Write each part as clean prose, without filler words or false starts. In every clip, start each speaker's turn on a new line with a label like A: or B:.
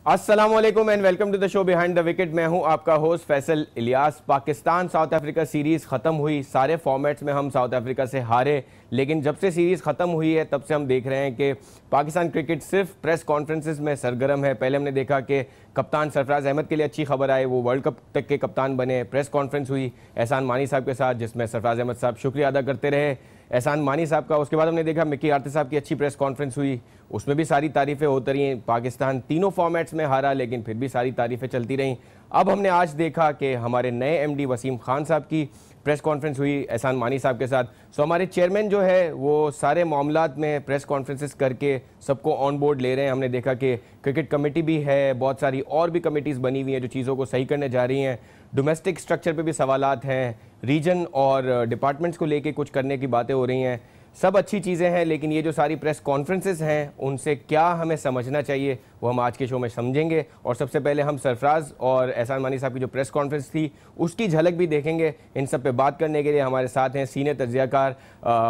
A: अस्सलामुअलैकुम and welcome to the show behind the wicket. मैं हूं आपका host Faisal Ilyas. Pakistan South Africa series ख़त्म हुई, सारे फॉर्मेट्स में हम साउथ अफ्रीका से हारे, लेकिन जब से सीरीज़ ख़त्म हुई है तब से हम देख रहे हैं कि पाकिस्तान क्रिकेट सिर्फ प्रेस कॉन्फ्रेंसेस में सरगर्म है। पहले हमने देखा कि कप्तान सरफराज अहमद के लिए अच्छी खबर आई, वो वर्ल्ड कप तक के कप्तान बने। प्रेस कॉन्फ्रेंस हुई एहसान मानी साहब के साथ, जिसमें सरफराज अहमद साहब शुक्रिया अदा करते रहे एहसान मानी साहब का। उसके बाद हमने देखा मिकी आर्थे साहब की अच्छी प्रेस कॉन्फ्रेंस हुई, उसमें भी सारी तारीफ़ें होती रही। पाकिस्तान तीनों फॉर्मेट्स में हारा, लेकिन फिर भी सारी तारीफ़ें चलती रहीं। अब हमने आज देखा कि हमारे नए एमडी वसीम खान साहब की प्रेस कॉन्फ्रेंस हुई एहसान मानी साहब के साथ। सो हमारे चेयरमैन जो है वो सारे मामलात में प्रेस कॉन्फ्रेंसेस करके सबको ऑन बोर्ड ले रहे हैं। हमने देखा कि क्रिकेट कमेटी भी है, बहुत सारी और भी कमेटीज़ बनी हुई हैं जो चीज़ों को सही करने जा रही हैं। डोमेस्टिक स्ट्रक्चर पे भी सवालात हैं, रीजन और डिपार्टमेंट्स को लेके कुछ करने की बातें हो रही हैं। सब अच्छी चीज़ें हैं, लेकिन ये जो सारी प्रेस कॉन्फ्रेंसेस हैं उनसे क्या हमें समझना चाहिए वो हम आज के शो में समझेंगे। और सबसे पहले हम सरफराज और एहसान मानी साहब की जो प्रेस कॉन्फ्रेंस थी उसकी झलक भी देखेंगे। इन सब पे बात करने के लिए हमारे साथ हैं सीनियर तज्ज़ियाकार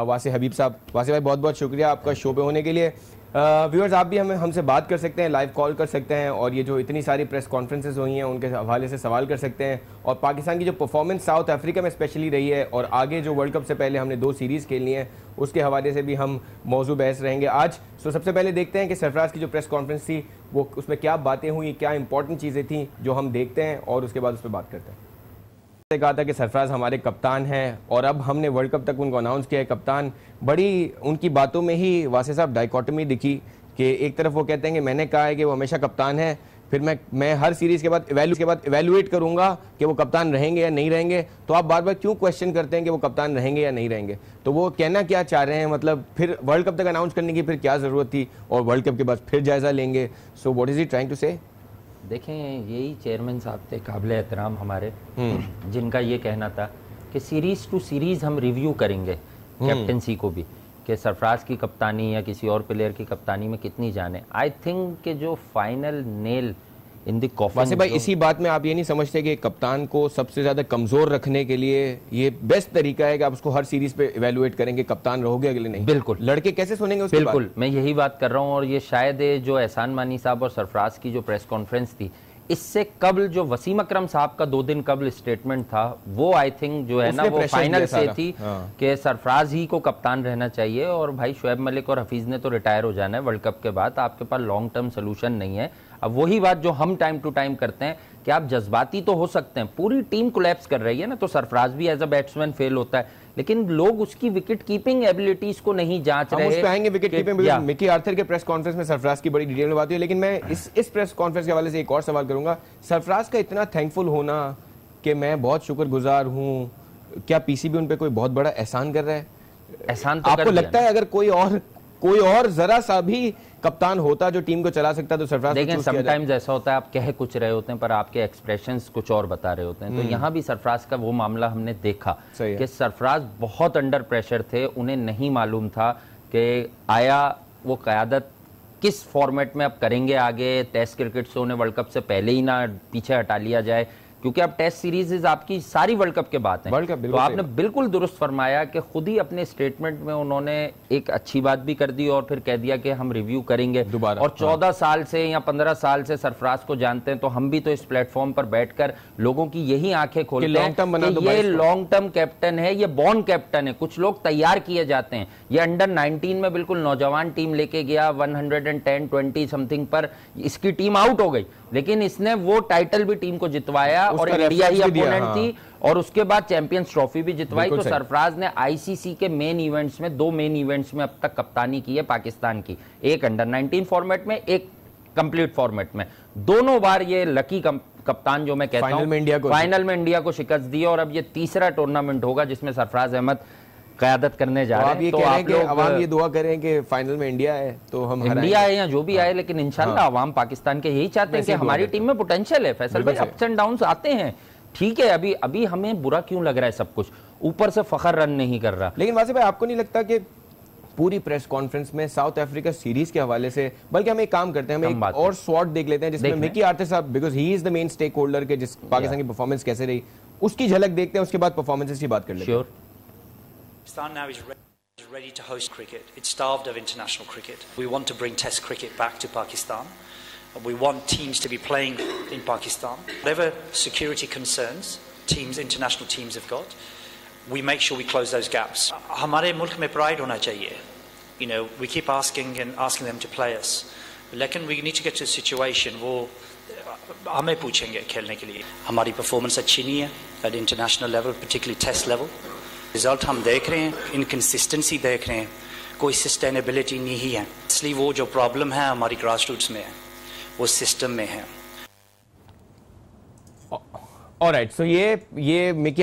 A: वासी हबीब साहब। वासी भाई, बहुत बहुत शुक्रिया आपका शो पे होने के लिए। व्यूअर्स, आप भी हमसे बात कर सकते हैं, लाइव कॉल कर सकते हैं और ये जो इतनी सारी प्रेस कॉन्फ्रेंसेस हुई हैं उनके हवाले से सवाल कर सकते हैं। और पाकिस्तान की जो परफॉर्मेंस साउथ अफ्रीका में स्पेशली रही है और आगे जो वर्ल्ड कप से पहले हमने 2 सीरीज़ खेलनी है उसके हवाले से भी हम मौजू बहस रहेंगे आज। सो सबसे पहले देखते हैं कि सरफराज की जो प्रेस कॉन्फ्रेंस थी वो उसमें क्या बातें हुई, क्या इंपॉर्टेंट चीज़ें थी जो हम देखते हैं और उसके बाद उस पर बात करते हैं। कहा था कि सरफराज हमारे कप्तान हैं और अब हमने वर्ल्ड कप तक उनको अनाउंस किया है कप्तान। बड़ी उनकी बातों में ही वासे साहब डाइकोटमी दिखी कि एक तरफ वो कहते हैं कि मैंने कहा है कि वो हमेशा कप्तान है, फिर मैं हर सीरीज़ के बाद इवेलुएट करूंगा कि वो कप्तान रहेंगे या नहीं रहेंगे। तो आप बार बार क्यों क्वेश्चन करते हैं कि वो कप्तान रहेंगे या नहीं रहेंगे? तो वो कहना क्या चाह रहे हैं, मतलब फिर वर्ल्ड कप तक अनाउंस करने की फिर क्या ज़रूरत थी और वर्ल्ड कप के बाद फिर जायज़ा लेंगे? So what is he trying to say?
B: देखें, यही चेयरमैन साहब थे काबिल एहतराम हमारे, जिनका ये कहना था कि सीरीज़ टू सीरीज़ हम रिव्यू करेंगे कैप्टनसी को भी, कि सरफराज की कप्तानी या किसी और प्लेयर की कप्तानी में कितनी जान है। आई थिंक कि जो final nail in the coffin.
A: वैसे भाई, इसी बात में आप ये नहीं समझते कि कप्तान को सबसे ज्यादा कमजोर रखने के लिए ये बेस्ट तरीका है कि आप उसको हर सीरीज पे इवेलुएट करेंगे, कप्तान रहोगे अगले नहीं?
B: बिल्कुल।
A: लड़के कैसे सुनेंगे उसकी बात?
B: बिल्कुल, मैं यही बात कर रहा हूँ। और ये शायद जो एहसान मानी साहब और सरफराज की जो प्रेस कॉन्फ्रेंस थी, इससे कबल जो वसीम अकरम साहब का 2 दिन कबल स्टेटमेंट था, वो आई थिंक जो है ना वो फाइनल से थी कि सरफराज ही को कप्तान रहना चाहिए। और भाई शुएब मलिक और हफीज ने तो रिटायर हो जाना है वर्ल्ड कप के बाद, आपके पास लॉन्ग टर्म सोल्यूशन नहीं है। अब वही बात जो हम टाइम टू टाइम करते हैं कि आप जज्बाती तो हो सकते हैं, पूरी टीम कोलैप्स कर रही है ना, तो सरफराज भी एज अ बैट्समैन फेल होता है, लेकिन लोग उसकी विकेट कीपिंग एबिलिटीज को नहीं जांच रहे।
A: उस पे आएंगे विकेट कीपिंग। मिकी आर्थर के प्रेस कॉन्फ्रेंस में सरफराज की बड़ी डिटेल में बात हुई, लेकिन मैं इस प्रेस कॉन्फ्रेंस के हवाले से एक और सवाल करूंगा। सरफराज का इतना थैंकफुल होना कि मैं बहुत शुक्रगुजार हूं, क्या पीसीबी उन पे कोई बहुत बड़ा एहसान कर रहा है?
B: एहसान तो
A: आपको लगता है अगर कोई और जरा सा भी कप्तान होता जो टीम को चला सकता तो सरफराज?
B: देखें, समटाइम्स ऐसा होता है, आप कह कुछ रहे होते हैं पर आपके एक्सप्रेशंस कुछ और बता रहे होते हैं। तो यहाँ भी सरफराज का वो मामला हमने देखा कि सरफराज बहुत अंडर प्रेशर थे, उन्हें नहीं मालूम था कि आया वो क़यादत किस फॉर्मेट में अब करेंगे आगे। टेस्ट क्रिकेट से उन्हें वर्ल्ड कप से पहले ही ना पीछे हटा लिया जाए, क्योंकि अब टेस्ट सीरीज आपकी सारी वर्ल्ड कप के बाद है। तो आपने बिल्कुल दुरुस्त फरमाया कि खुद ही अपने स्टेटमेंट में उन्होंने एक अच्छी बात भी कर दी और फिर कह दिया कि हम रिव्यू करेंगे दोबारा। और 14 साल से या 15 साल से सरफराज को जानते हैं, तो हम भी तो इस प्लेटफॉर्म पर बैठकर लोगों की यही आंखें खोलते हैं कि ये लॉन्ग टर्म कैप्टन है, ये बॉर्न कैप्टन है। कुछ लोग तैयार किए जाते हैं। ये अंडर 19 में बिल्कुल नौजवान टीम लेके गया 110-20 समथिंग पर, इसकी टीम आउट हो गई, लेकिन इसने वो टाइटल भी टीम को जितवाया और इंडिया ही अपोनेंट थी, और उसके बाद चैंपियंस ट्रॉफी भी जितवाई। तो सरफराज ने आईसीसी के मेन इवेंट्स में 2 मेन इवेंट्स में अब तक कप्तानी की है पाकिस्तान की, एक अंडर 19 फॉर्मेट में, एक कंप्लीट फॉर्मेट में। दोनों बार ये लकी कप्तान जो मैं कहता हूं, फाइनल में इंडिया को शिकस्त दी। और अब ये तीसरा टूर्नामेंट होगा जिसमें सरफराज अहमद क़यादत करने जा रहे हैं। तो आप लोग
A: अवाम ये दुआ करें कि फाइनल में इंडिया है तो हम
B: इंडिया है या जो भी आए, लेकिन इंशाल्लाह अवाम पाकिस्तान के यही चाहते हैं कि हमारी टीम में पोटेंशियल है। फैसल भाई, अप्स एंड डाउन्स आते हैं, ठीक है। अभी हमें बुरा क्यों लग रहा है सब कुछ, ऊपर से फखर रन नहीं कर रहा।
A: लेकिन वासिफ भाई, आपको नहीं लगता कि पूरी प्रेस कॉन्फ्रेंस में साउथ अफ्रीका सीरीज के हवाले से, बल्कि हम एक काम करते हैं, हम एक और स्वॉट देख लेते हैं जिसमें मिकी आर्थे साहब, because he is the main stakeholder के जिस पाकिस्तान की परफॉर्मेंस कैसे रही उसकी झलक देखते हैं, उसके बाद परफॉर्मेंसेस की बात कर लेते हैं।
C: Pakistan now is ready to host cricket. It's starved of international cricket. We want to bring Test cricket back to Pakistan. We want teams to be playing in Pakistan. Whatever security concerns teams, international teams have got, we make sure we close those gaps. हमारे मुल्क में pride होना चाहिए. You know, we keep asking them to play us. लेकिन we need to get to a situation वो हमें पूछेंगे खेलने के लिए. हमारी performance अच्छी नहीं है at international level, particularly test level. Result हम देख रहे हैं, inconsistency देख रहे हैं, कोई sustainability नहीं है. इसलिए वो जो problem है हमारी grassroots में है, वो system में है.
A: ऑलराइट, सो ये मिकी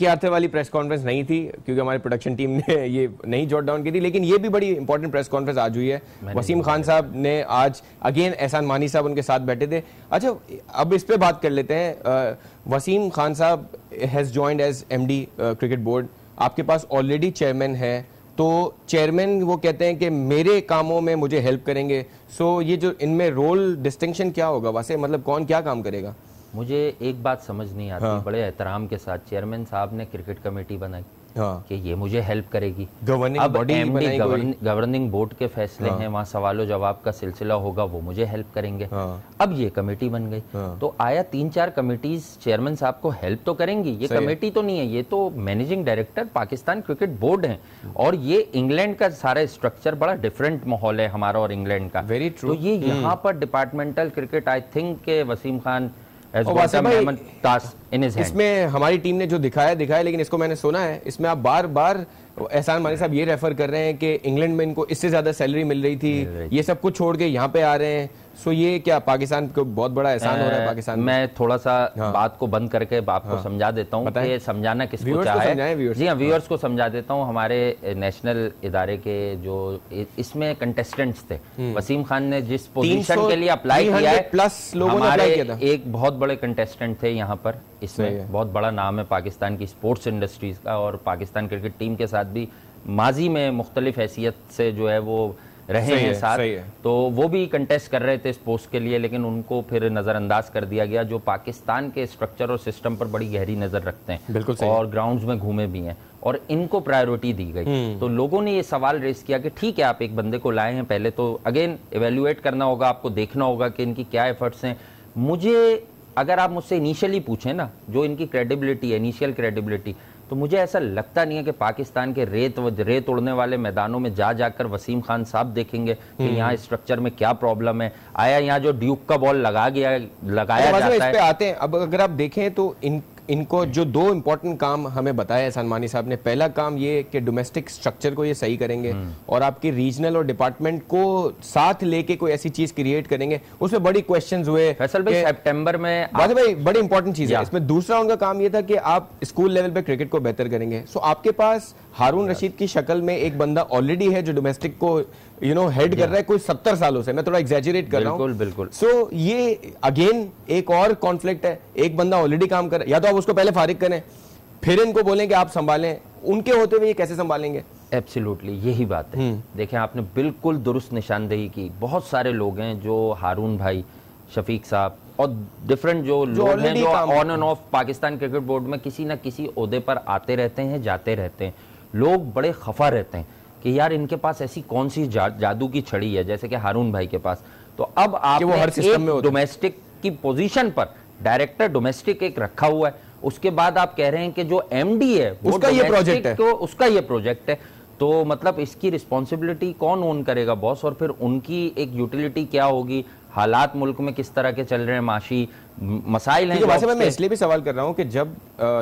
A: आर्थर वाली प्रेस कॉन्फ्रेंस नहीं थी क्योंकि हमारी प्रोडक्शन टीम ने ये नहीं जॉट डाउन की थी, लेकिन ये भी बड़ी इंपॉर्टेंट प्रेस कॉन्फ्रेंस आज हुई है. वसीम खान साहब ने आज अगेन एहसान मानी साहब उनके साथ बैठे थे. अच्छा, अब इस पे बात कर लेते हैं. वसीम खान साहब has joined as MD cricket board. आपके पास ऑलरेडी चेयरमैन है, तो चेयरमैन वो कहते हैं कि मेरे कामों में मुझे हेल्प करेंगे. सो ये जो इनमें रोल डिस्टिंक्शन क्या होगा वैसे, मतलब कौन क्या काम करेगा?
B: मुझे एक बात समझ नहीं आती. हाँ. बड़े एहतराम के साथ चेयरमैन साहब ने क्रिकेट कमेटी बनाई. हाँ. कि ये मुझे हेल्प करेगी. गवर्निंग बोर्ड के फैसले हैं, वहाँ सवालों जवाब का सिलसिला होगा, वो मुझे हेल्प करेंगे. हाँ. अब ये कमेटी बन गई. हाँ. तो आया 3-4 कमेटीज चेयरमैन साहब को हेल्प तो करेंगी. ये कमेटी तो नहीं है, ये तो managing director Pakistan cricket board है. और ये इंग्लैंड का सारा स्ट्रक्चर बड़ा डिफरेंट माहौल है हमारा और इंग्लैंड का. Very true. तो ये यहाँ पर डिपार्टमेंटल क्रिकेट आई थिंक के वसीम खान
A: इसमें हमारी टीम ने जो दिखाया, लेकिन इसको मैंने सुना है, इसमें आप बार बार एहसान मानी साहब ये रेफर कर रहे हैं कि इंग्लैंड में इनको इससे ज्यादा सैलरी मिल रही थी, ये सब कुछ छोड़ के यहाँ पे आ रहे हैं. सो ये क्या पाकिस्तान को बहुत बड़ा एहसान हो रहा है पाकिस्तान में?
B: मैं थोड़ा सा बात को बंद करके आपको समझा देता हूँ कि समझाना किसको चाहे. जी हाँ, व्यूअर्स को समझा देता हूँ. हमारे नेशनल इदारे के जो इसमें कंटेस्टेंट्स थे, वसीम खान ने जिस पोजीशन के लिए अप्लाई किया है,
A: प्लस लोगों ने अप्लाई किया था.
B: एक बहुत बड़े कंटेस्टेंट थे यहाँ पर. इसमें बहुत बड़ा नाम है पाकिस्तान की स्पोर्ट्स इंडस्ट्रीज का, और पाकिस्तान क्रिकेट टीम के साथ भी माजी में मुख्तलिफ हैसियत से जो है वो रहे हैं साथ. तो वो भी कंटेस्ट कर रहे थे इस पोस्ट के लिए, लेकिन उनको फिर नजरअंदाज कर दिया गया, जो पाकिस्तान के स्ट्रक्चर और सिस्टम पर बड़ी गहरी नजर रखते हैं और ग्राउंड्स में घूमे भी हैं, और इनको प्रायोरिटी दी गई. तो लोगों ने ये सवाल रेस किया कि ठीक है, आप एक बंदे को लाए हैं, पहले तो अगेन इवेल्युएट करना होगा, आपको देखना होगा कि इनकी क्या एफर्ट्स हैं. मुझे अगर आप मुझसे इनिशियली पूछें ना, जो इनकी क्रेडिबिलिटी है, इनिशियल क्रेडिबिलिटी, तो मुझे ऐसा लगता नहीं है कि पाकिस्तान के रेत उड़ने वाले मैदानों में जाकर वसीम खान साहब देखेंगे कि यहाँ स्ट्रक्चर में क्या प्रॉब्लम है. आया यहाँ जो ड्यूक का बॉल लगाया जाता है.
A: इस पे आते हैं. अब अगर आप देखें तो इनको जो 2 इंपॉर्टेंट काम हमें बताया एहसान मानी साहब ने. पहला काम ये कि डोमेस्टिक स्ट्रक्चर को ये सही करेंगे और आपके रीजनल और डिपार्टमेंट को साथ लेके कोई ऐसी चीज क्रिएट करेंगे. उसमें बड़ी क्वेश्चंस हुए.
B: फैसल भाई सितंबर में
A: भाई बड़ी इंपॉर्टेंट चीज है इसमें. दूसरा उनका काम ये था कि आप स्कूल लेवल पे क्रिकेट को बेहतर करेंगे. सो आपके पास हारून रशीद की शक्ल में एक बंदा ऑलरेडी है जो डोमेस्टिक को हेड कर रहा है कोई 70 सालों से. मैं थोड़ा एग्जैजरेट कर रहा हूं.
B: बिल्कुल.
A: सो ये अगेन एक और कॉन्फ्लिक्ट है. एक बंदा ऑलरेडी काम कर, या तो आप उसको पहले फारिग करें, फिर इनको बोलें कि आप संभालें. उनके होते हुए ये कैसे संभालेंगे?
B: एब्सोल्युटली यही बात है. देखें, आपने बिल्कुल दुरुस्त निशानदेही की. बहुत सारे लोग हैं जो हारून भाई, शफीक साहब और डिफरेंट जो लोग हैं जो on end of Pakistan cricket board में किसी ना किसी ओहदे पर आते रहते हैं, जाते रहते हैं. लोग बड़े खफा रहते हैं कि यार इनके पास ऐसी कौन सी जादू की छड़ी है, जैसे कि हारून भाई के पास. तो अब आप डोमेस्टिक की पोजीशन पर डायरेक्टर डोमेस्टिक एक रखा हुआ है, उसके बाद आप कह रहे हैं कि जो एमडी है वो
A: उसका ये प्रोजेक्ट है,
B: तो उसका ये प्रोजेक्ट है. तो मतलब इसकी रिस्पॉन्सिबिलिटी कौन ओन करेगा, बॉस? और फिर उनकी एक यूटिलिटी क्या होगी? हालात मुल्क में किस तरह के चल रहे हैं, माशी मसाइल हैं.
A: वैसे मैं इसलिए भी सवाल कर रहा हूं कि जब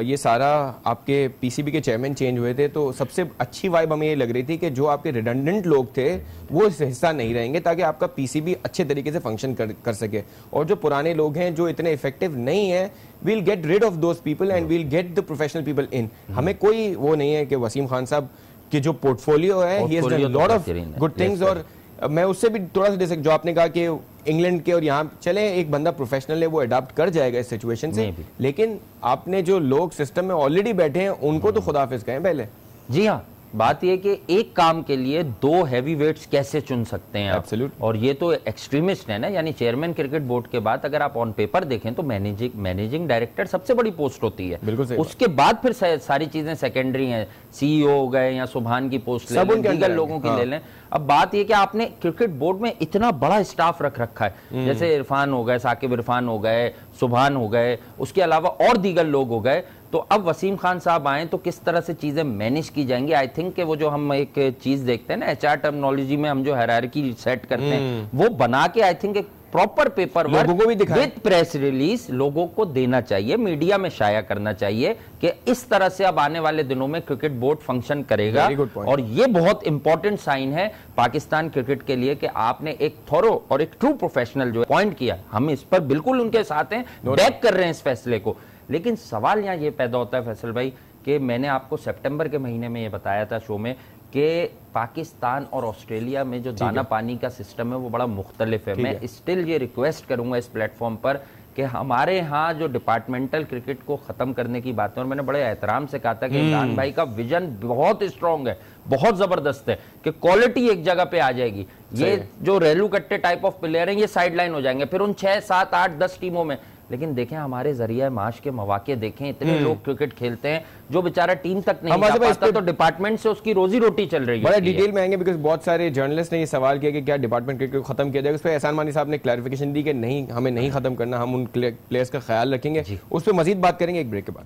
A: ये सारा आपके पीसीबी के चेयरमैन चेंज हुए थे तो सबसे अच्छी वाइब हमें ये लग रही थी कि जो आपके रिडंडेंट लोग थे वो इस हिस्सा नहीं रहेंगे, ताकि आपका पीसीबी अच्छे तरीके से फंक्शन कर सके. और जो पुराने लोग हैं जो इतने इफेक्टिव नहीं है, we'll get rid of those people and we'll get the professional people in. हमें कोई वो नहीं है कि वसीम खान साहब की जो पोर्टफोलियो है, he has done a lot of good things. और मैं उससे भी थोड़ा सा जो आपने कहा कि इंग्लैंड के और यहाँ चले, एक बंदा प्रोफेशनल है वो अडॉप्ट कर जाएगा इस सिचुएशन से. लेकिन आपने जो लोग सिस्टम में ऑलरेडी बैठे हैं उनको तो खुदाफिज कहें पहले.
B: जी हाँ, बात यह कि एक काम के लिए दो हैवी वेट्स कैसे चुन सकते हैं आप? और ये तो एक्सट्रीमिस्ट है ना, यानी चेयरमैन क्रिकेट बोर्ड के बाद अगर आप ऑन पेपर देखें तो मैनेजिंग डायरेक्टर सबसे बड़ी पोस्ट होती है, उसके बाद फिर सारी चीजें सेकेंडरी हैं, सीईओ हो गए या सुभान की पोस्ट ले लें, दीगर लोगों की ले लें। अब बात यह कि आपने क्रिकेट बोर्ड में इतना बड़ा स्टाफ रख रखा है, जैसे इरफान हो गए, साकिब इरफान हो गए, सुभान हो गए, उसके अलावा और दीगर लोग हो गए, तो अब वसीम खान साहब आए तो किस तरह से चीजें मैनेज की जाएंगी? आई थिंक कि वो जो हम एक चीज देखते हैं ना एचआर टर्मिनोलॉजी में, हम जो हायरार्की सेट करते हैं वो बना के आई थिंक एक proper paper work with press release लोगों को देना चाहिए, मीडिया में शाया करना चाहिए कि इस तरह से अब आने वाले दिनों में क्रिकेट बोर्ड फंक्शन करेगा। और ये बहुत इंपॉर्टेंट साइन है पाकिस्तान क्रिकेट के लिए कि आपने एक थोरो और एक ट्रू प्रोफेशनल जो पॉइंट किया, हम इस पर बिल्कुल उनके साथ हैं, बैक कर रहे हैं इस फैसले को। लेकिन सवाल यहाँ ये पैदा होता है फैसल भाई कि मैंने आपको सितंबर के महीने में ये बताया था शो में कि पाकिस्तान और ऑस्ट्रेलिया में जो दाना पानी का सिस्टम है वो बड़ा मुख्तलिफ है। मैं स्टिल ये रिक्वेस्ट करूंगा इस प्लेटफॉर्म पर कि हमारे यहाँ जो डिपार्टमेंटल क्रिकेट को खत्म करने की बात है, और मैंने बड़े एहतराम से कहा था कि इमरान भाई का विजन बहुत स्ट्रांग है, बहुत जबरदस्त है कि क्वालिटी एक जगह पे आ जाएगी। ये जो रेलू कट्टे टाइप ऑफ प्लेयर हैं ये साइडलाइन हो जाएंगे फिर उन 6, 7, 8, 10 टीमों में। लेकिन देखें हमारे जरिए माश के मौके देखें, इतने लोग क्रिकेट खेलते हैं जो बेचारा टीम तक नहीं जा पाता, तो डिपार्टमेंट से उसकी रोजी रोटी चल रही है।
A: बड़ा डिटेल में आएंगे बिकॉज बहुत सारे जर्नलिस्ट ने ये सवाल किया कि क्या डिपार्टमेंट क्रिकेट को खत्म किया जाएगा। उस पर एहसान मानी साहब ने क्लैरिफिकेशन दी कि नहीं, हमें नहीं खत्म करना, हम उन प्लेयर्स का ख्याल रखेंगे। उस पर मजीद बात करेंगे एक ब्रेक के बाद।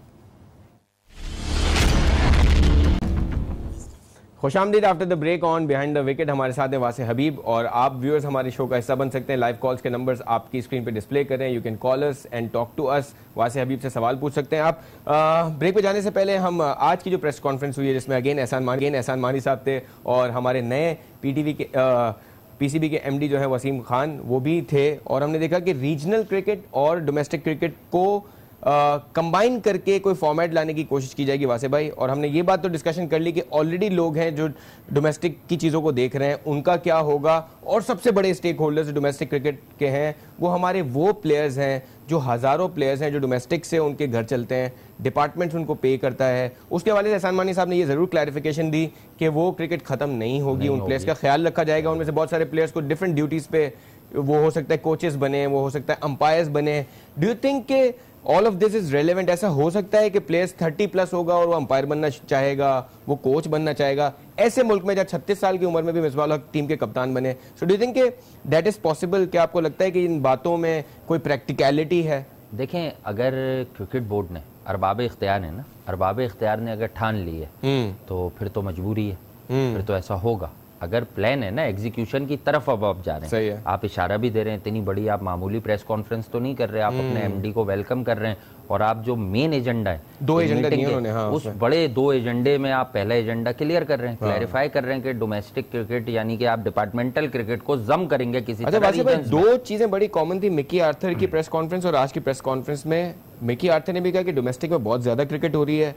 A: खुशामदीद after the break on behind the wicket. हमारे साथ हैं वासे हबीब और आप व्यूअर्स हमारे शो का हिस्सा बन सकते हैं। लाइव कॉल्स के नंबर्स आपकी स्क्रीन पे डिस्प्ले कर रहे हैं, you can call us and talk to us. Wasay Habib से सवाल पूछ सकते हैं आप। ब्रेक पे जाने से पहले हम आज की जो प्रेस कॉन्फ्रेंस हुई है जिसमें अगेन एहसान मानी साहब थे और हमारे नए पीटीवी के पीसीबी के एमडी जो है वसीम खान वो भी थे, और हमने देखा कि रीजनल क्रिकेट और डोमेस्टिक क्रिकेट को कंबाइन करके कोई फॉर्मेट लाने की कोशिश की जाएगी वासे भाई। और हमने ये बात तो डिस्कशन कर ली कि ऑलरेडी लोग हैं जो डोमेस्टिक की चीज़ों को देख रहे हैं, उनका क्या होगा। और सबसे बड़े स्टेक होल्डर्स जो डोमेस्टिक क्रिकेट के हैं वो हमारे वो प्लेयर्स हैं जो हज़ारों प्लेयर्स हैं जो डोमेस्टिक से उनके घर चलते हैं, डिपार्टमेंट्स उनको पे करता है। उसके हवाले से एहसान मानी साहब ने ये ज़रूर क्लैरिफिकेशन दी कि वो क्रिकेट ख़त्म नहीं होगी, उन प्लेयर्स का ख्याल रखा जाएगा। उनमें से बहुत सारे प्लेयर्स को डिफरेंट ड्यूटीज़ पे, वो हो सकता है कोचेस बने, वो हो सकता है अंपायर्स बने। डू यू थिंक के all of this is relevant? ऐसा हो सकता है कि प्लेयर्स 30+ होगा और वो अंपायर बनना चाहेगा, वो कोच बनना चाहेगा, ऐसे मुल्क में जब 36 साल की उम्र में भी मिसबाह उल हक टीम के कप्तान बने। So do you think that is possible? क्या आपको लगता है कि इन बातों में कोई प्रैक्टिकलिटी है?
B: देखें, अगर क्रिकेट बोर्ड ने अरबाब इख्तियार है ना, अरबाब इख्तियार ने अगर ठान ली है तो फिर तो मजबूरी है, फिर तो ऐसा होगा। अगर प्लान है ना, एग्जीक्यूशन की तरफ अब आप जा रहे हैं, आप इशारा भी दे रहे हैं, इतनी बड़ी आप मामूली प्रेस कॉन्फ्रेंस तो नहीं कर रहे, आप अपने एमडी को वेलकम कर रहे हैं, और आप जो मेन एजेंडा है,
A: 2 एजेंडा दिए उन्होंने, हाँ,
B: उस बड़े 2 एजेंडे में आप पहला एजेंडा क्लियर कर रहे हैं, क्लैरिफाई कर रहे हैं कि डोमेस्टिक क्रिकेट यानी कि आप डिपार्टमेंटल क्रिकेट को जम करेंगे किसी तरह।
A: 2 चीजें बड़ी कॉमन थी मिकी आर्थर की प्रेस कॉन्फ्रेंस और आज की प्रेस कॉन्फ्रेंस में। मिकी आर्थर ने भी कहा कि डोमेस्टिक में बहुत ज्यादा क्रिकेट हो रही है,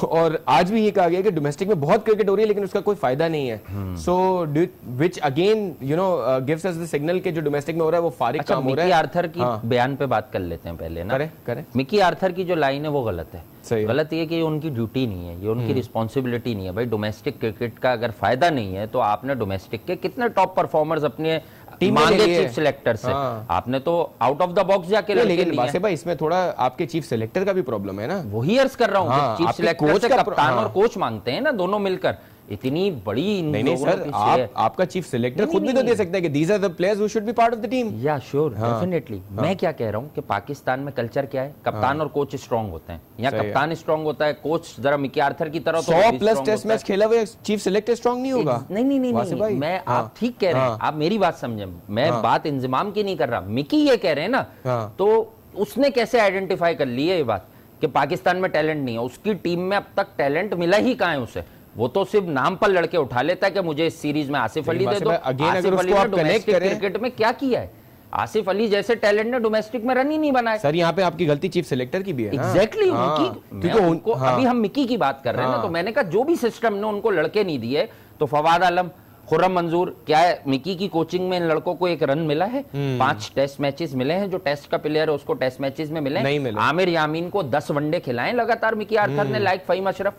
A: और आज भी ये कहा गया कि डोमेस्टिक में बहुत क्रिकेट हो रही है लेकिन उसका कोई फायदा नहीं है। So which again you know gives us the signal कि जो डोमेस्टिक में हो रहा है वो फारिग काम हो रहा है।
B: मिकी आर्थर की बयान पे बात कर लेते हैं पहले ना।
A: करें।
B: मिकी आर्थर की जो लाइन है वो गलत है। गलत ये कि ये उनकी ड्यूटी नहीं है, ये उनकी रिस्पॉन्सिबिलिटी नहीं है। भाई डोमेस्टिक क्रिकेट का अगर फायदा नहीं है तो आपने डोमेस्टिक के कितने टॉप परफॉर्मर्स अपने मांगे चीफ सिलेक्टर से, आपने तो आउट ऑफ द बॉक्स जाके
A: लेकिन वासे भाई इसमें थोड़ा आपके चीफ सिलेक्टर का भी प्रॉब्लम है ना।
B: वही अर्ज कर रहा हूँ, चीफ सिलेक्टर से कप्तान और कोच मांगते हैं ना, दोनों मिलकर इतनी बड़ी।
A: नहीं सर, आपका चीफ सिलेक्टर खुद भी तो दे सकता है कि these are the players who should be part of the team।
B: या श्योर, डेफिनेटली। मैं क्या कह रहा हूँ कि पाकिस्तान में कल्चर क्या है, कप्तान और कोच स्ट्रांग होते हैं, या कप्तान स्ट्रांग होता है, कोच जरा मिकी आर्थर की तरह
A: 100+ टेस्ट मैच खेला हुआ चीफ सिलेक्टर स्ट्रांग नहीं होगा।
B: नहीं, मैं आप ठीक कह रहे हैं, आप मेरी बात समझे, मैं बात इंजमाम की नहीं कर रहा। मिकी ये कह रहे हैं ना, तो उसने कैसे आइडेंटिफाई कर ली है ये बात कि पाकिस्तान में टैलेंट नहीं है? उसकी टीम में अब तक टैलेंट मिला ही कहाँ है उसे? वो तो सिर्फ नाम पर लड़के उठा लेता है कि मुझे इस सीरीज में आसिफ अली दे दो। आसिफ अली ने डोमेस्टिक क्रिकेट में क्या किया है? आसिफ अली जैसे टैलेंट ने डोमेस्टिक में रन ही नहीं बनाए।
A: सर यहाँ पे आपकी गलती चीफ सिलेक्टर की भी है।
B: एग्जैक्टली, अभी हम मिकी की बात कर रहे हैं ना, तो मैंने कहा जो भी सिस्टम ने उनको लड़के नहीं दिए, तो फवाद आलम, खुर्रम मंजूर, क्या है मिकी की कोचिंग में इन लड़कों को एक रन मिला है? 5 टेस्ट मैचेस मिले हैं, जो टेस्ट का प्लेयर है उसको टेस्ट मैचेस में मिले। आमिर यामीन को 10 वनडे खिलाए लगातार मिकी आर्थर ने, लाइक फहीम अशरफ।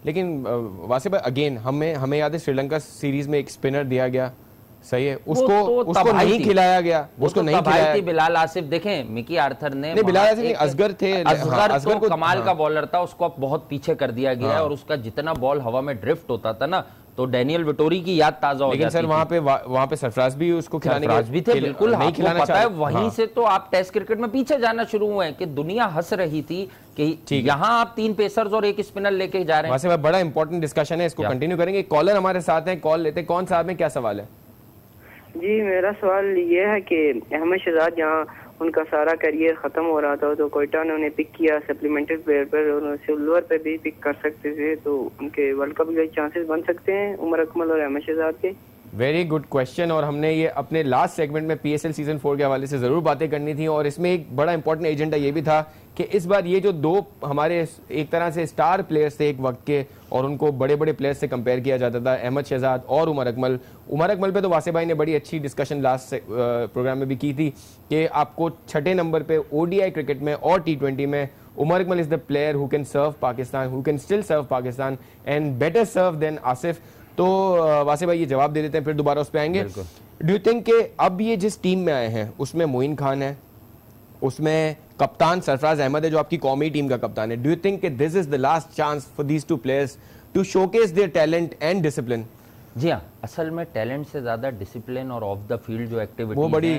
A: लेकिन वासिफ भाई अगेन हमें याद है श्रीलंका सीरीज में एक स्पिनर दिया गया, सही है, उसको नहीं खिलाया गया, उसको नहीं खिलाया।
B: बिलाल आसिफ देखें, मिकी आर्थर ने,
A: बिलाल आसिफ नहीं, असगर थे,
B: असगर को कमाल का बॉलर था, उसको अब बहुत पीछे कर दिया गया है और उसका जितना बॉल हवा में ड्रिफ्ट होता था ना, तो डैनियल विटोरी की याद ताजा हो जाती थी।
A: लेकिन सर वहां पे सरफराज भी उसको खिलाने
B: भी थे, बिल्कुल नहीं खिलाना पता है। वहीं से तो आप टेस्ट क्रिकेट में पीछे जाना शुरू हुए हैं कि दुनिया हंस रही थी कि यहाँ आप 3 पेसर्स और 1 स्पिनर लेके जा रहे हैं।
A: बड़ा इंपॉर्टेंट डिस्कशन है, इसको कंटिन्यू करेंगे। कॉलर हमारे साथ हैं, कॉल लेते। कौन साहब में क्या सवाल है?
D: जी मेरा सवाल ये है कि अहमद शहजाद जहाँ उनका सारा करियर खत्म हो रहा था तो कोयटा ने उन्हें पिक किया सप्लीमेंटेड प्लेयर पर, और सिल्वर पे भी पिक कर सकते थे, तो उनके वर्ल्ड कप के चांसेस बन सकते हैं उमर अकमल और अहमद शहजाद के?
A: वेरी गुड क्वेश्चन, और हमने ये अपने लास्ट सेगमेंट में PSL सीजन 4 के हवाले से जरूर बातें करनी थी, और इसमें एक बड़ा इंपॉर्टेंट एजेंडा ये भी था कि इस बार ये जो 2 हमारे एक तरह से स्टार प्लेयर्स थे एक वक्त के, और उनको बड़े बड़े प्लेयर्स से कंपेयर किया जाता था, अहमद शहजाद और उमर अकमल पे तो वासिफ भाई ने बड़ी अच्छी डिस्कशन लास्ट प्रोग्राम में भी की थी कि आपको 6ठे नंबर पे ODI क्रिकेट में और T20 में Umar Akmal is the player who can serve Pakistan, who can still serve Pakistan and better serve than Asif. तो वासिफ भाई ये जवाब दे देते हैं, फिर दोबारा उस पर आएंगे। डू यू थिंक कि अब ये जिस टीम में आए हैं उसमें मोइन खान है, उसमें कप्तान सरफराज अहमद है जो आपकी कौमी टीम का कप्तान है, डू यू थिंक कि this is the last chance for these 2 players to showcase their talent and discipline?
B: जी हाँ, असल में टैलेंट से ज्यादा डिसिप्लिन और ऑफ द फील्ड जो एक्टिविटी
A: वो बड़ी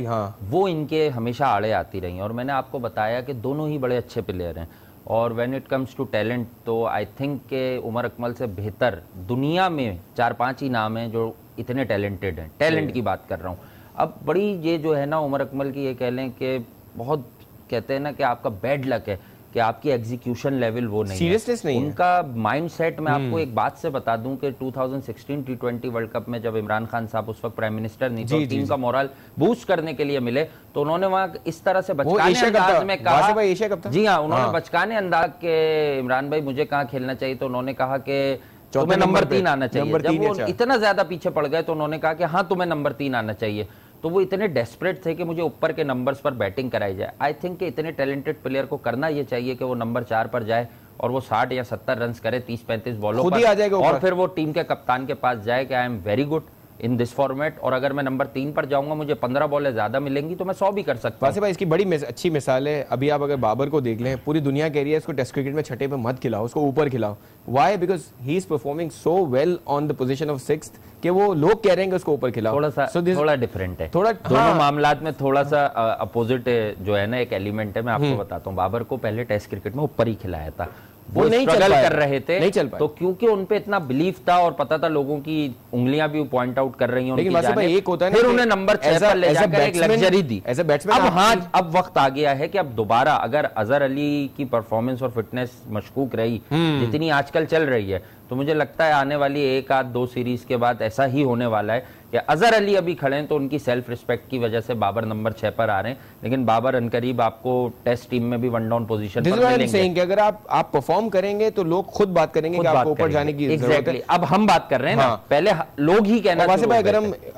B: वो इनके हमेशा आड़े आती रही, और मैंने आपको बताया कि दोनों ही बड़े अच्छे प्लेयर हैं, और when it comes to talent तो आई थिंक के उमर अकमल से बेहतर दुनिया में 4-5 ही नाम हैं जो इतने टैलेंटेड हैं। टैलेंट की बात कर रहा हूँ। अब बड़ी ये जो है ना उमर अकमल की, ये कह लें कि बहुत कहते हैं ना कि आपका बैड लक है कि आपकी एग्जीक्यूशन लेवल वो नहीं
A: सीरियसनेस नहीं है।
B: उनका माइंडसेट मैं आपको एक बात से बता दूं कि 2016 T20 वर्ल्ड कप में जब इमरान खान साहब उस वक्त प्राइम मिनिस्टर नहीं थे, टीम का मोरल बूस्ट करने के लिए मिले, तो उन्होंने वहां इस तरह से बचकाने अंदाज में कहा, जी हाँ, उन्होंने बचकाने अंदाज के इमरान भाई मुझे कहाँ खेलना चाहिए, तो उन्होंने कहा कि तुम्हें नंबर 3 आना चाहिए। जब वो इतना ज्यादा पीछे पड़ गए तो उन्होंने कहा कि हाँ तुम्हें नंबर 3 आना चाहिए। तो वो इतने डेस्परेट थे कि मुझे ऊपर के नंबर्स पर बैटिंग कराई जाए। आई थिंक कि इतने टैलेंटेड प्लेयर को करना ये चाहिए कि वो नंबर 4 पर जाए और वो 60 या 70 रन करे 30-35 बॉलों पर, और फिर वो टीम के कप्तान के पास जाए कि I am very good in this format, और अगर मैं नंबर 3 पर जाऊंगा मुझे 15 बॉलें ज्यादा मिलेंगी तो मैं 100 भी कर सकता हूं।
A: भाई इसकी बड़ी अच्छी मिसाल है। अभी आप अगर बाबर को देख लें, पूरी दुनिया कह रही है इसको टेस्ट क्रिकेट में 6ठे पे मत खिलाओ, उसको ऊपर खिलाओ। Why? Because he is performing so well on the position of 6th कि वो लोग कह रहे हैं कि उसको ऊपर खिलाओ।
B: थोड़ा डिफरेंट है, दोनों मामलात में थोड़ा सा अपोजिट जो है ना एक एलिमेंट है। मैं आपको बताता हूँ, बाबर को पहले टेस्ट क्रिकेट में ऊपर ही खिलाया था, वो नहीं स्ट्रगल कर रहे थे, नहीं चल पाए, तो क्योंकि उनपे इतना बिलीफ था और पता था लोगों की उंगलियां भी पॉइंट आउट कर रही हैं उनकी जाने,
A: एक होता है
B: फिर उन्हें नंबर 6 पर ले जाकर एक लग्जरी दी। अब हाँ, अब वक्त आ गया है कि अब दोबारा अगर अजहर अली की परफॉर्मेंस और फिटनेस मशकूक रही जितनी आजकल चल रही है, तो मुझे लगता है आने वाली 1-2 सीरीज के बाद ऐसा ही होने वाला है कि अजहर अली अभी खड़े हैं तो उनकी सेल्फ रिस्पेक्ट की वजह से बाबर नंबर 6 पर आ रहे हैं, लेकिन बाबर अनकरीब आपको टेस्ट टीम में भी 1 डाउन पोजीशन पर मिलेंगे।
A: अगर आप परफॉर्म करेंगे तो लोग खुद बात करेंगे कि आपको ऊपर जाने की जरूरत है।
B: अब हम बात कर रहे हैं ना, पहले लोग ही कहना।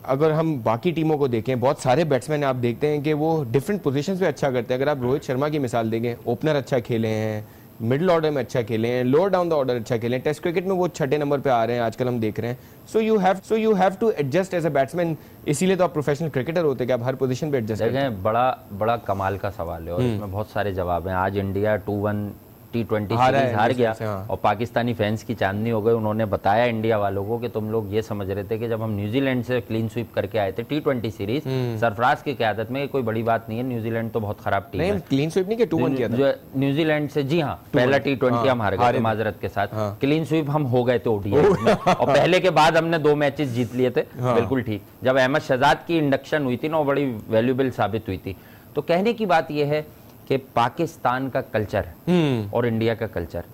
A: अगर हम बाकी टीमों को देखें, बहुत सारे बैट्समैन आप देखते हैं कि वो डिफरेंट पोजीशंस पे अच्छा करते हैं। अगर आप रोहित शर्मा की मिसाल देंगे, ओपनर अच्छा खेले हैं, मिडिल ऑर्डर में अच्छा खेले हैं, लोअर डाउन द ऑर्डर अच्छा खेले हैं, टेस्ट क्रिकेट में वो 6ठे नंबर पे आ रहे हैं आजकल हम देख रहे हैं। So you have to adjust as a batsman, इसीलिए तो आप प्रोफेशनल क्रिकेटर होते हैं कि आप हर पोजीशन पे एडजस्ट करते हैं।
B: बड़ा कमाल का सवाल है और इसमें बहुत सारे जवाब हैं। आज इंडिया 2-1 T20 सीरीज हार गया और पाकिस्तानी फैंस की चांदनी हो गई। उन्होंने बताया इंडिया वालों को कि तुम लोग ये समझ रहे थे कि जब हम न्यूजीलैंड से क्लीन स्वीप करके आए थे T20 सीरीज सरफराज की क़यादत में, कोई बड़ी बात नहीं है, न्यूजीलैंड तो बहुत खराब टीम है।
A: क्लीन स्वीप नहीं कि 2-1 किया था
B: न्यूजीलैंड से, जी हाँ, पहला T20 हम हार गए माजरत के साथ, क्लीन स्वीप हम हो गए थे ODI में, और पहले के बाद हमने 2 मैचेस जीत लिए थे। बिल्कुल ठीक। जब अहमद शहजाद की इंडक्शन हुई थी ना, वो बड़ी वैल्यूएबल साबित हुई थी। तो कहने की बात यह है कि पाकिस्तान का कल्चर और इंडिया का कल्चर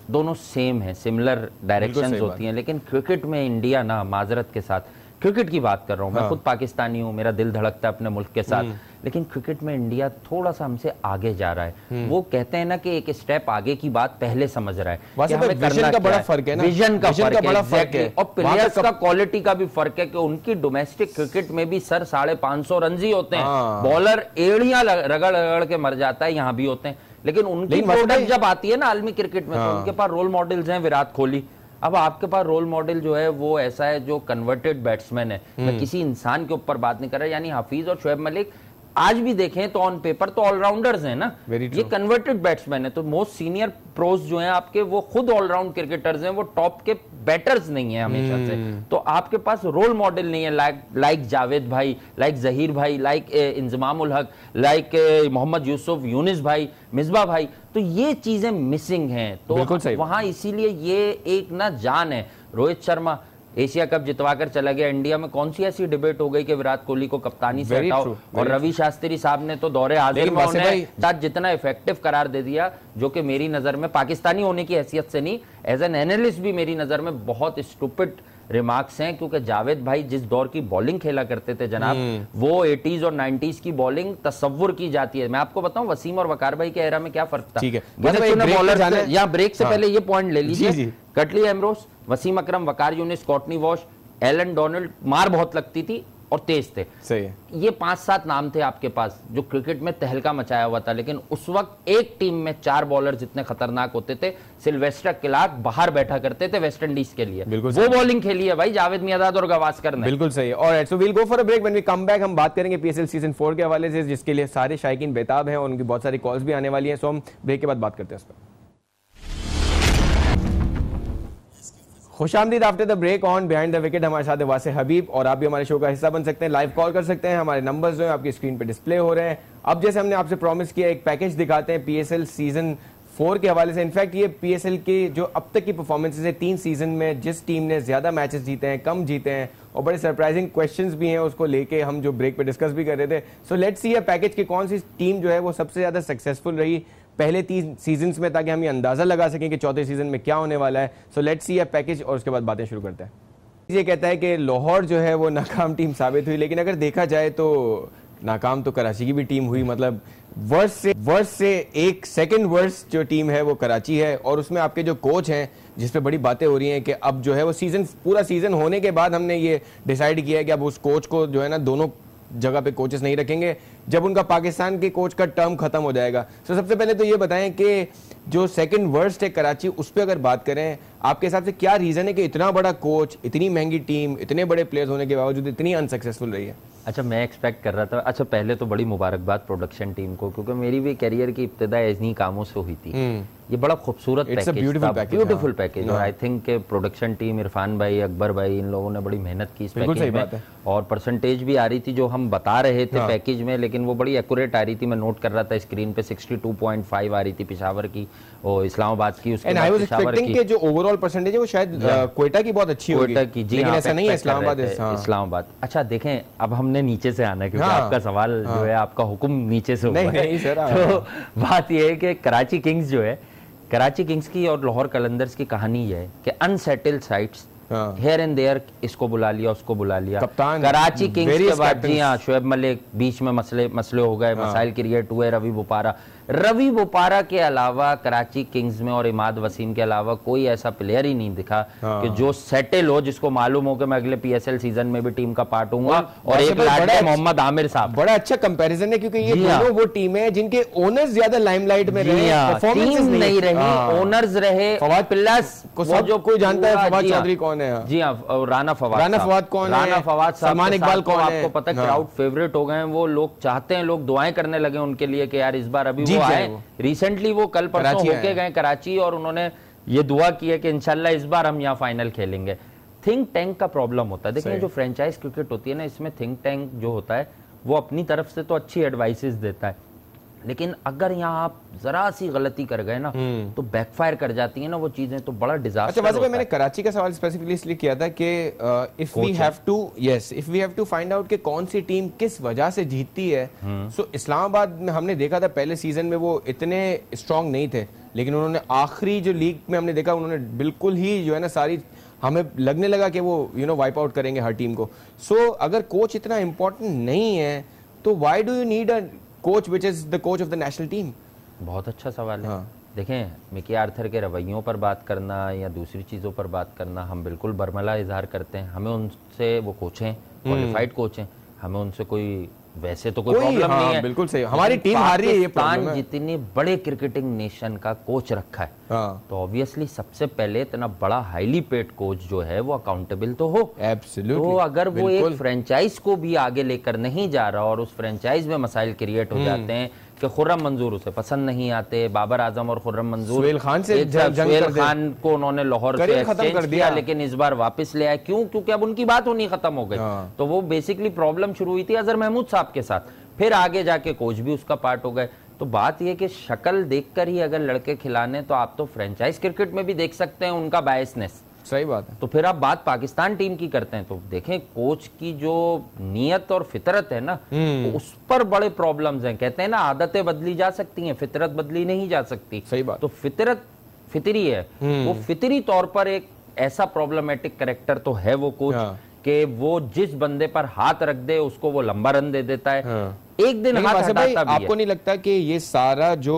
B: दोनों सेम है, सिमिलर डायरेक्शंस होती हैं, लेकिन क्रिकेट में इंडिया ना, माजरत के साथ क्रिकेट की बात कर रहा हूं, मैं खुद पाकिस्तानी हूं, मेरा दिल धड़कता है अपने मुल्क के साथ, लेकिन क्रिकेट में इंडिया थोड़ा सा हमसे आगे जा रहा है। वो कहते हैं ना कि एक स्टेप आगे की बात पहले समझ रहा है कि हमें
A: विजन का बड़ा फर्क है ना,
B: विजन का बड़ा फर्क है, और प्लेयर्स का क्वालिटी का भी फर्क है कि उनकी डोमेस्टिक क्रिकेट में भी सर 550 रन ही होते हैं, बॉलर एड़ियां रगड़ रगड़ के मर जाता है, यहाँ भी होते हैं, लेकिन उनकी प्रोडक्ट जब आती है ना आलमी क्रिकेट में, तो उनके पास रोल मॉडल्स हैं, विराट कोहली, अब आपके पास रोल मॉडल जो है वो ऐसा है जो कन्वर्टेड बैट्समैन है। मैं किसी इंसान के ऊपर बात नहीं कर रहा, यानी हफीज और शोएब मलिक आज भी देखें तो ऑन पेपर तो ऑलराउंडर्स हैं ना, ये कन्वर्टेड बैट्समैन है। तो मोस्ट सीनियर प्रोज जो हैं आपके वो खुद ऑलराउंड क्रिकेटर्स हैं, वो टॉप के बैटर्स नहीं है हमेशा से। तो आपके पास रोल मॉडल नहीं है लाइक जावेद भाई, लाइक जहीर भाई, लाइक इंजमाम उल हक, लाइक मोहम्मद यूसुफ, यूनिस भाई, मिसबा भाई। तो ये चीजें मिसिंग हैं, तो वहां इसीलिए ये एक ना जान है। रोहित शर्मा एशिया कप जितवाकर चला गया, इंडिया में कौन सी ऐसी डिबेट हो गई कि विराट कोहली को कप्तानी से हटाओ, और रवि शास्त्री साहब ने तो दौरे हाजिर में उन्हें जितना इफेक्टिव करार दे दिया, जो कि मेरी नजर में पाकिस्तानी होने की हैसियत से नहीं, एज एन एनालिस्ट भी मेरी नजर में बहुत स्टूपिड रिमार्क्स हैं। क्योंकि जावेद भाई जिस दौर की बॉलिंग खेला करते थे जनाब, वो 80s और 90s की बॉलिंग तस्वुर की जाती है। मैं आपको बताऊं वसीम और वकार भाई के एरा में क्या फर्क था। यहाँ ब्रेक से पहले ये पॉइंट ले लीजिए, Curtly Ambrose, Wasim Akram, Waqar Younis, Courtney Walsh, Allan Donald, मार बहुत लगती थी और तेज थे। सही है। ये 5-7 नाम थे आपके पास जो क्रिकेट में तहलका मचाया हुआ था। लेकिन उस वक्त एक टीम में 4 बॉलर जितने खतरनाक होते थे। सिल्वेस्टर क्लार्क बाहर बैठा करते थे वेस्ट इंडीज के लिए, वो बॉलिंग खेली है भाई जावेद मियांदाद और गवास्कर ने।
A: बिल्कुल सही है। और so we'll go for a break, when we come back हम बात करेंगे पीएसएल सीजन 4 के हवाले से, जिसके लिए सारे शायकीन बेताब हैं और उनकी बहुत सारी कॉल्स भी आने वाली हैं। सो हम ब्रेक के बाद बात करते हैं उस पर। खुशामदीद after the break on behind the wicket. हमारे साथ है वासे हबीब, और आप भी हमारे शो का हिस्सा बन सकते हैं, लाइव कॉल कर सकते हैं। हमारे नंबर्स जो है आपकी स्क्रीन पे डिस्प्ले हो रहे हैं। अब जैसे हमने आपसे प्रॉमिस किया, एक पैकेज दिखाते हैं पीएसएल सीजन 4 के हवाले से। इनफैक्ट ये पीएसएल के जो अब तक की परफॉर्मेंसेज है 3 सीजन में, जिस टीम ने ज्यादा मैचेस जीते हैं, कम जीते हैं, और बड़े सरप्राइजिंग क्वेश्चंस भी हैं, उसको लेके हम जो ब्रेक पे डिस्कस भी कर रहे थे। सो लेट्स सी पैकेज की कौन सी टीम जो है वो सबसे ज्यादा सक्सेसफुल रही पहले 3 सीजन्स में, ताकि हम ये अंदाजा लगा सकें कि चौथे सीजन में क्या होने वाला है। सो लेट्स सी पैकेज और उसके बाद बातें शुरू करते हैं। ये कहता है कि लाहौर जो है वो नाकाम टीम साबित हुई, लेकिन अगर देखा जाए तो नाकाम तो कराची की भी टीम हुई। मतलब वर्ष से एक सेकंड वर्ष जो टीम है वो कराची है, और उसमें आपके जो कोच हैं जिस पे बड़ी बातें हो रही हैं कि अब जो है वो पूरा सीजन होने के बाद हमने ये डिसाइड किया है कि अब उस कोच को जो है ना दोनों जगह पे कोचेस नहीं रखेंगे जब उनका पाकिस्तान के कोच का टर्म खत्म हो जाएगा। तो सबसे पहले तो ये बताएं कि जो सेकंड वर्स्ट है कराची, उस पर अगर बात करें, आपके हिसाब से क्या रीजन है कि इतना बड़ा कोच, इतनी महंगी टीम, इतने बड़े प्लेयर्स होने के बावजूद इतनी अनसक्सेसफुल रही है?
B: अच्छा, मैं एक्सपेक्ट कर रहा था। अच्छा, पहले तो बड़ी मुबारकबाद प्रोडक्शन टीम को, क्योंकि मेरी भी करियर की इब्तिदा इन्हीं कामों से हुई थी। ये बड़ा खूबसूरत पैकेज था, ब्यूटीफुल पैकेज। और आई थिंक के प्रोडक्शन टीम, इरफान भाई, अकबर भाई, इन लोगों ने बड़ी मेहनत की इस पैकेज में, और परसेंटेज भी आ रही थी जो हम बता रहे थे पैकेज में, लेकिन वो बड़ी एक्यूरेट आ रही थी। मैं नोट कर रहा था स्क्रीन पे 62.5 आ रही थी पेशावर की और इस्लामाबाद की। उसके बाद पेशावर की
A: जो ओवरऑल परसेंटेज है वो शायद क्वेटा की बहुत अच्छी होगी,
B: क्वेटा की, जी
A: लेकिन ऐसा नहीं है,
B: इस्लामाबाद। अच्छा देखें, अब हमने नीचे से आना है, क्योंकि आपका सवाल जो है, आपका हुक्म नीचे से हुआ है। तो बात यह है कि कराची किंग्स जो है, कराची किंग्स की और लाहौर कलंदर्स की कहानी यह है कि unsettled sites here and there, इसको बुला लिया, उसको बुला लिया। कराची किंग्स के बाद जी हाँ, शोएब मलिक, बीच में मसले हो गए, मसाइल क्रिएट हुए। रवि बोपारा के अलावा कराची किंग्स में और इमाद वसीम के अलावा कोई ऐसा प्लेयर ही नहीं दिखा कि जो सेटल हो, जिसको मालूम हो कि मैं अगले पीएसएल सीजन में भी टीम का पार्ट हूंगा। और एक लाडले मोहम्मद आमिर साहब,
A: बड़ा अच्छा कंपैरिजन है, क्योंकि ये दोनों वो टीम है जिनके ओनर्स ज्यादा लाइमलाइट में रहे,
B: परफॉर्मेंस नहीं रही, ओनर्स रहे।
A: फवाद प्लस को जो कोई जानता है, फवाद चौधरी कौन है?
B: जी हाँ, राना फवाद कौन है? राना फवाद, सलमान इकबाल कौन है? आपको पता है क्राउड फेवरेट हो गए, वो लोग चाहते हैं, लोग दुआएं करने लगे उनके लिए कि यार इस बार अभी वो आए। रिसेंटली वो कल परसों होके गए कराची, और उन्होंने ये दुआ की है कि इंशाल्लाह इस बार हम यहाँ फाइनल खेलेंगे। थिंक टैंक का प्रॉब्लम होता है। देखिए, जो फ्रेंचाइज क्रिकेट होती है ना, इसमें थिंक टैंक जो होता है वो अपनी तरफ से तो अच्छी एडवाइसेस देता है, लेकिन अगर यहाँ आप जरा सी गलती कर गए ना तो बैकफायर कर जाती है ना वो चीजें, तो बड़ा डिजास्टर।
A: अच्छा, वैसे मैंने कराची का सवाल स्पेसिफिकली इसलिए किया था कि if we have to find out कि कौन सी टीम किस वजह से जीतती है। सो इस्लामाबाद में हमने देखा था पहले सीजन में वो इतने स्ट्रांग नहीं थे, लेकिन उन्होंने आखिरी जो लीग में हमने देखा, उन्होंने बिल्कुल ही जो है ना सारी, हमें लगने लगा कि वो वाइप आउट करेंगे हर टीम को। सो अगर कोच इतना इंपॉर्टेंट नहीं है तो why do you need a coach which is the coach of the national team?
B: बहुत अच्छा सवाल है। देखें, मिकी आर्थर के रवैयों पर बात करना या दूसरी चीज़ों पर बात करना, हम बिल्कुल बरमला इजहार करते हैं। हमें उनसे, वो कोच हैं, क्वालिफाइड कोच हैं, हमें उनसे कोई वैसे तो कोई प्रॉब्लम नहीं है,
A: बिल्कुल सही, हमारी टीम हार रही है, ये प्रॉब्लम है।
B: जितने बड़े क्रिकेटिंग नेशन का कोच रखा है, तो ऑब्वियसली सबसे पहले इतना बड़ा हाईली पेड कोच जो है वो अकाउंटेबल तो हो।
A: एब्सोल्युटली।
B: तो अगर वो एक फ्रेंचाइज को भी आगे लेकर नहीं जा रहा और उस फ्रेंचाइज में मसाइल क्रिएट हो जाते हैं कि खुर्रम मंजूर उसे पसंद नहीं आते, बाबर आजम और खुर्रम मंजूर
A: सुहेल खान
B: को उन्होंने लाहौर से एक्सचेंज किया, लेकिन इस बार वापस ले आए। क्यों? क्योंकि अब उनकी बात होनी खत्म हो गई। तो वो बेसिकली प्रॉब्लम शुरू हुई थी अजहर महमूद साहब के साथ, फिर आगे जाके कोच भी उसका पार्ट हो गए। तो बात यह कि शक्ल देखकर ही अगर लड़के खिलाने, तो आप तो फ्रेंचाइज क्रिकेट में भी देख सकते हैं उनका बायसनेस।
A: सही बात है।
B: तो फिर आप बात पाकिस्तान टीम की करते हैं, तो देखें कोच की जो नियत और फितरत है ना, तो उस पर बड़े प्रॉब्लम्स हैं। कहते हैं ना आदतें बदली जा सकती हैं, फितरत बदली नहीं जा सकती।
A: सही बात।
B: तो फितरत फितरी है, वो फितरी तौर पर एक ऐसा प्रॉब्लमेटिक कैरेक्टर तो है वो कोच कि वो जिस बंदे पर हाथ रख दे उसको वो लंबा रन दे देता है। एक दिन हाथ हटाता भी है।
A: आपको नहीं लगता कि ये सारा जो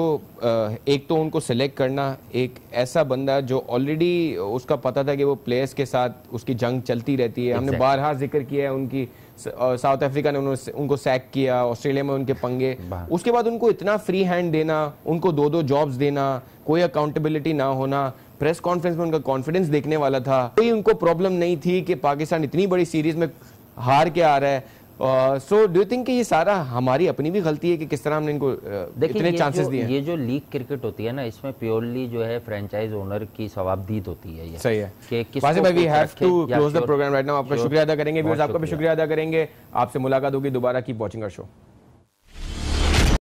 A: एक तो उनको सिलेक्ट करना, एक ऐसा बंदा जो ऑलरेडी उसका पता था कि वो प्लेयर्स के साथ उसकी जंग चलती रहती है, हमने बारहा जिक्र किया है उनकी, साउथ अफ्रीका ने उनको सैक किया, ऑस्ट्रेलिया में उनके पंगे, उसके बाद उनको इतना फ्री हैंड देना, उनको 2-2 जॉब्स देना, कोई अकाउंटेबिलिटी ना होना, प्रेस कॉन्फ्रेंस में उनका कॉन्फिडेंस देखने वाला था, कोई उनको प्रॉब्लम नहीं थी कि पाकिस्तान इतनी बड़ी सीरीज में हार के आ रहा है। सो डू यू थिंक कि ये सारा हमारी अपनी भी गलती है कि किस तरह हमने इनको इतने चांसेस दिए?
B: ये जो लीग क्रिकेट होती है ना, इसमें प्योरली जो है फ्रेंचाइज ओनर की सवाबदीद होती है। ये
A: सही है। वासिफ भाई, we have to close the programme right now. आपका शुक्रिया अदा करेंगे, व्यूअर्स आपका भी शुक्रिया अदा करेंगे। आपसे मुलाकात होगी दोबारा। Keep watching our show.